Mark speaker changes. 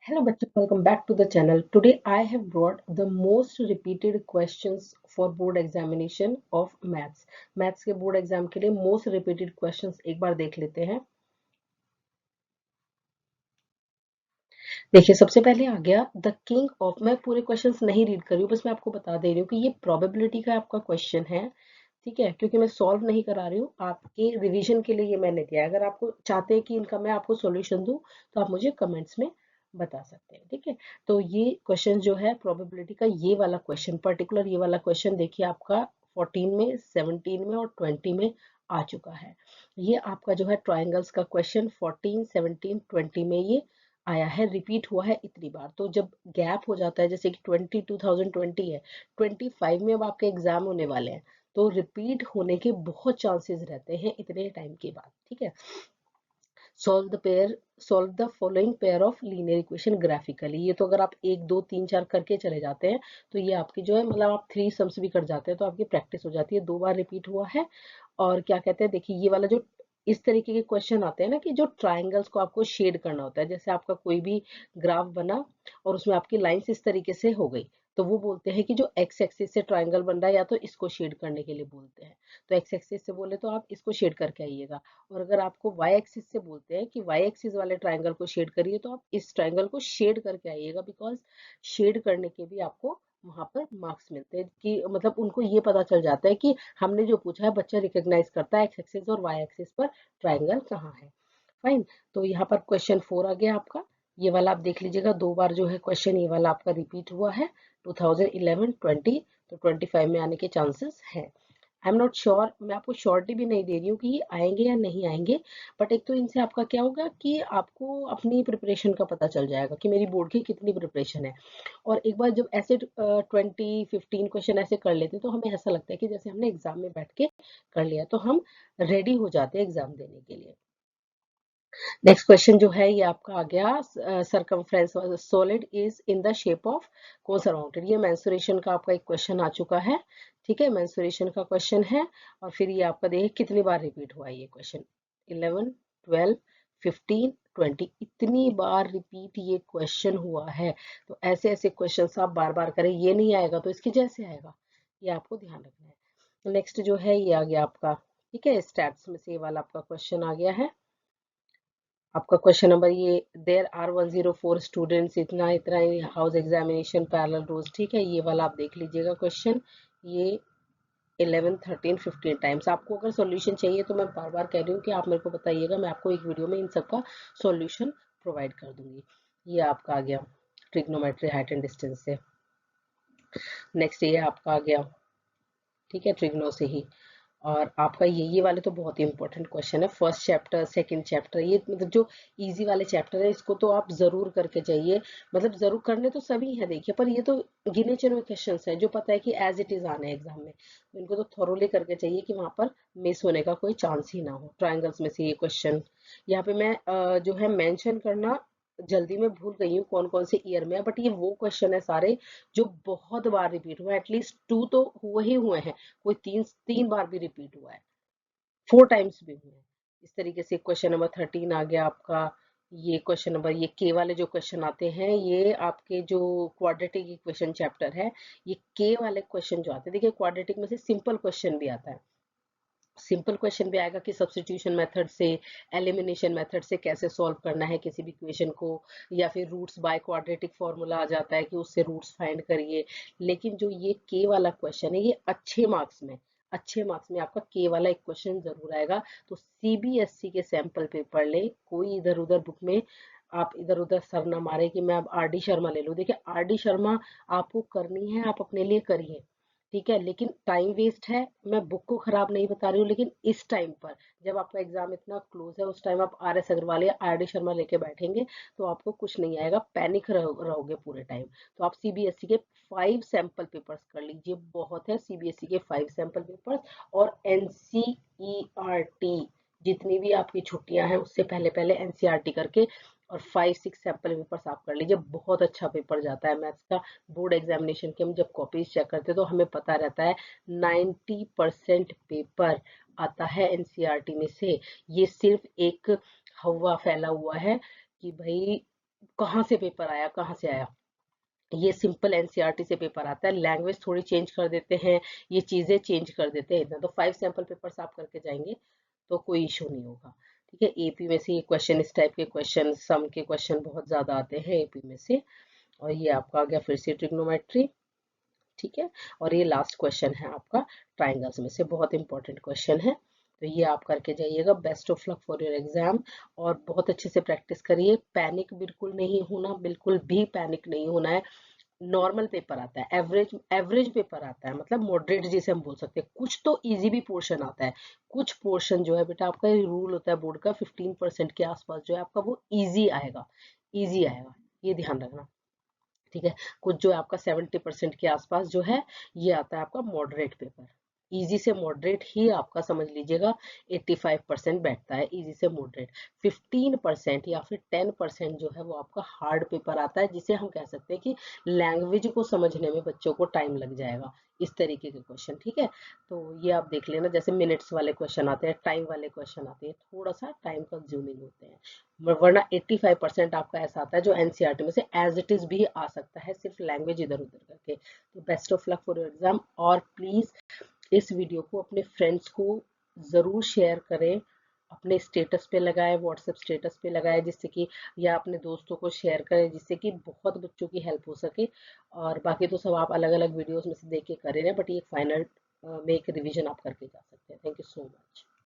Speaker 1: Hello, bachcho. Welcome back to the channel. Today I have brought the most repeated questions for board examination of maths. Maths के board exam के लिए most repeated questions एक बार देख लेते हैं। देखिए, सबसे पहले आ गया द किंग ऑफ। मैं पूरे क्वेश्चंस नहीं रीड कर रही हूँ, बस मैं आपको बता दे रही हूँ कि ये प्रोबेबिलिटी का आपका क्वेश्चन है। ठीक है, क्योंकि मैं सॉल्व नहीं करा रही हूँ, आपके रिवीजन के लिए ये मैंने दिया है। अगर आपको चाहते हैं कि इनका मैं आपको सॉल्यूशन दूं तो आप मुझे कमेंट्स में बता सकते हैं। ठीक है, तो ये क्वेश्चन जो है प्रोबेबिलिटी का, ये वाला क्वेश्चन पर्टिकुलर, ये वाला क्वेश्चन देखिए आपका 14 में, 17 में और 20 में आ चुका है। ये आपका जो है ट्राइंगल्स का क्वेश्चन 14, 17, 20 में ये आया है, रिपीट हुआ है इतनी बार। तो जब गैप हो जाता है, जैसे कि 2020 है, 25 में अब आपके एग्जाम होने वाले हैं, तो रिपीट होने के बहुत चांसेस रहते हैं इतने टाइम के बाद। ठीक है, solve the following pair of linear equation graphically. ये तो अगर आप 1 2 3 4 करके चले जाते हैं तो ये आपकी जो है, मतलब आप 3 सम्स भी कर जाते हैं तो आपकी प्रैक्टिस हो जाती है। 2 बार रिपीट हुआ है। और क्या कहते हैं, देखिए ये वाला जो इस तरीके के क्वेश्चन आते हैं ना, कि जो ट्राइंगल्स को आपको शेड करना होता है। जैसे आपका कोई भी ग्राफ बना और उसमें आपकी लाइंस इस तरीके से हो गई, तो वो बोलते हैं कि जो एक्स एक्सिस से ट्राइंगल बन रहा है, या तो इसको शेड करने के लिए बोलते हैं। तो एक्स एक्सिस से बोले तो आप इसको शेड करके आइएगा। और अगर आपको वाई एक्सिस से बोलते हैं कि वाई एक्सिस वाले ट्राइंगल को शेड करिए, तो आप इस ट्राइंगल को शेड करके आइएगा। बिकॉज शेड करने के भी आपको वहां पर मार्क्स मिलते हैं, कि मतलब उनको ये पता चल जाता है कि हमने जो पूछा है बच्चा रिकॉग्नाइज करता है एक्स एक्सिस और वाई एक्सिस पर ट्राइंगल कहाँ है। फाइन। तो यहाँ पर क्वेश्चन 4 आ गया आपका। ये वाला आप देख लीजिएगा, 2 बार जो है क्वेश्चन ये वाला आपका रिपीट हुआ है। 2011, 20, तो 25 में आने के चांसेस हैं। आई एम नॉट श्योर, मैं आपको श्योरिटी भी नहीं दे रही हूँ कि ये आएंगे या नहीं आएंगे, बट एक तो इनसे आपका क्या होगा कि आपको अपनी प्रिपरेशन का पता चल जाएगा कि मेरी बोर्ड की कितनी प्रिपरेशन है। और एक बार जब ऐसे 20-15 क्वेश्चन ऐसे कर लेते हैं तो हमें ऐसा लगता है कि जैसे हमने एग्जाम में बैठ के कर लिया, तो हम रेडी हो जाते हैं एग्जाम देने के लिए। नेक्स्ट क्वेश्चन जो है ये आपका आ गया, circumference solid is in the shape of, कौन सा माउंटेन। ये मेंसुरेशन का आपका एक क्वेश्चन आ चुका है। ठीक है, मेंसुरेशन का क्वेश्चन है। और फिर ये आपका देखिए कितनी बार रिपीट हुआ है ये क्वेश्चन, 11, 12, 15, 20, इतनी बार रिपीट ये क्वेश्चन हुआ है। तो ऐसे ऐसे क्वेश्चन आप बार बार करें, ये नहीं आएगा तो इसके जैसे आएगा, ये आपको ध्यान रखना है। नेक्स्ट जो है ये आ गया आपका, ठीक है, स्टैट्स में से ये वाला आपका क्वेश्चन आ गया है। आपका क्वेश्चन नंबर ये, देर आर 104 स्टूडेंट्स, इतना इतना हाउस एग्जामिनेशन पैरेलल रोज। ठीक है, ये वाला आप देख लीजिएगा क्वेश्चन। ये 11, 13, 15 टाइम्स। आपको अगर सॉल्यूशन चाहिए तो मैं बार बार कह रही हूँ कि आप मेरे को बताइएगा, मैं आपको एक वीडियो में इन सबका सॉल्यूशन प्रोवाइड कर दूंगी। ये आपका आ गया ट्रिग्नोमेट्री हाइट एंड डिस्टेंस से। नेक्स्ट ये आपका आ गया, ठीक है, ट्रिग्नो से ही। और आपका ये वाले तो बहुत ही इंपॉर्टेंट क्वेश्चन है। फर्स्ट चैप्टर, सेकंड चैप्टर, ये मतलब जो इजी वाले चैप्टर है, इसको तो आप जरूर करके जाइए। मतलब जरूर करने तो सभी है देखिए, पर ये तो गिने चुने क्वेश्चन है जो पता है कि एज इट इज आने एग्जाम में, तो इनको तो थोरोली करके चाहिए कि वहां पर मिस होने का कोई चांस ही ना हो। ट्राइंगल्स में से ये क्वेश्चन यहाँ पे मैं जो है मेंशन करना जल्दी में भूल गई हूँ कौन कौन से ईयर में है, बट ये वो क्वेश्चन है सारे जो बहुत बार रिपीट हुए, एटलीस्ट 2 तो हुए ही हुए हैं, कोई 3 बार भी रिपीट हुआ है, 4 टाइम्स भी हुए हैं। इस तरीके से क्वेश्चन नंबर 13 आ गया आपका। ये क्वेश्चन नंबर, ये के वाले जो क्वेश्चन आते हैं, ये आपके जो क्वाड्रेटिक इक्वेशन चैप्टर है, ये के वाले क्वेश्चन जो आते हैं, देखिए क्वाड्रेटिक में से सिंपल क्वेश्चन भी आता है। सिंपल क्वेश्चन भी आएगा कि सब्स्टिट्यूशन मेथड से, एलिमिनेशन मेथड से कैसे सॉल्व करना है किसी भी इक्वेशन को, या फिर रूट्स बाय क्वाड्रेटिक फॉर्मूला आ जाता है कि उससे रूट्स फाइंड करिए। लेकिन जो ये के वाला क्वेश्चन है, ये अच्छे मार्क्स में आपका के वाला एक क्वेश्चन जरूर आएगा। तो सीबीएसई के सैंपल पेपर ले, कोई इधर उधर बुक में आप इधर उधर सर ना मारे कि मैं अब आर डी शर्मा ले लूं। देखिए आर डी शर्मा आपको करनी है, आप अपने लिए करिए, ठीक है, लेकिन टाइम वेस्ट है। मैं बुक को खराब नहीं बता रही हूँ, लेकिन इस टाइम पर जब आपका एग्जाम इतना क्लोज है, उस टाइम आप आर एस अग्रवाल या आर डी शर्मा लेके बैठेंगे तो आपको कुछ नहीं आएगा, पैनिक रहोगे पूरे टाइम। तो आप सीबीएसई के 5 सैंपल पेपर्स कर लीजिए, बहुत है सीबीएसई के 5 सैंपल पेपर्स। और एनसीईआरटी, जितनी भी आपकी छुट्टियां हैं उससे पहले पहले एनसीईआरटी करके और 5-6 सैंपल पेपर्स आप कर लीजिए। बहुत अच्छा पेपर जाता है मैथ्स का। बोर्ड एग्जामिनेशन के हम जब कॉपीज चेक करते हैं तो हमें पता रहता है 90% पेपर आता है एनसीईआरटी में से। ये सिर्फ एक हवा फैला हुआ है कि भाई कहाँ से पेपर आया, कहाँ से आया, ये सिंपल एनसीईआरटी से पेपर आता है, लैंग्वेज थोड़ी चेंज कर देते हैं, ये चीजें चेंज कर देते हैं इतना। तो 5 सैंपल पेपर्स आप करके जाएंगे तो कोई इशू नहीं होगा। ठीक है, एपी में से ये क्वेश्चन, इस टाइप के क्वेश्चन, सम के क्वेश्चन बहुत ज्यादा आते हैं एपी में से। और ये आपका आ गया फिर से ट्रिग्नोमेट्री। ठीक है, और ये लास्ट क्वेश्चन है आपका ट्राइंगल्स में से, बहुत इंपॉर्टेंट क्वेश्चन है। तो ये आप करके जाइएगा। Best of luck for your exam, और बहुत अच्छे से प्रैक्टिस करिए। पैनिक बिल्कुल नहीं होना, बिल्कुल भी पैनिक नहीं होना है। नॉर्मल पेपर आता है, एवरेज एवरेज पेपर आता है, मतलब मॉडरेट जिसे हम बोल सकते हैं। कुछ तो इजी भी पोर्शन आता है, कुछ पोर्शन जो है बेटा आपका, रूल होता है बोर्ड का 15% के आसपास जो है आपका वो इजी आएगा, इजी आएगा, ये ध्यान रखना। ठीक है, कुछ जो है आपका 70% के आसपास जो है ये आता है आपका मॉडरेट पेपर। इजी से मॉडरेट ही आपका समझ लीजिएगा 85% बैठता है, इजी से मॉडरेट। 15% या फिर 10% जो है वो आपका हार्ड पेपर आता है, जिसे हम कह सकते हैं कि लैंग्वेज को समझने में बच्चों को टाइम लग जाएगा, इस तरीके के क्वेश्चन। ठीक है, तो ये आप देख लेना, जैसे मिनट्स वाले क्वेश्चन आते हैं, टाइम वाले क्वेश्चन आते हैं, थोड़ा सा टाइम कंज्यूमिंग होते हैं। वरना 85% आपका ऐसा आता है जो एनसीईआरटी में से एज इट इज भी आ सकता है, सिर्फ लैंग्वेज इधर उधर करके। तो best of luck for your exam, और प्लीज इस वीडियो को अपने फ्रेंड्स को जरूर शेयर करें, अपने स्टेटस पे लगाएं, व्हाट्सएप स्टेटस पे लगाएं, जिससे कि, या अपने दोस्तों को शेयर करें, जिससे कि बहुत बच्चों की हेल्प हो सके। और बाकी तो सब आप अलग अलग वीडियोस में से देख के कर रहे हैं, बट ये फाइनल में एक रिवीजन आप करके जा सकते हैं। Thank you so much.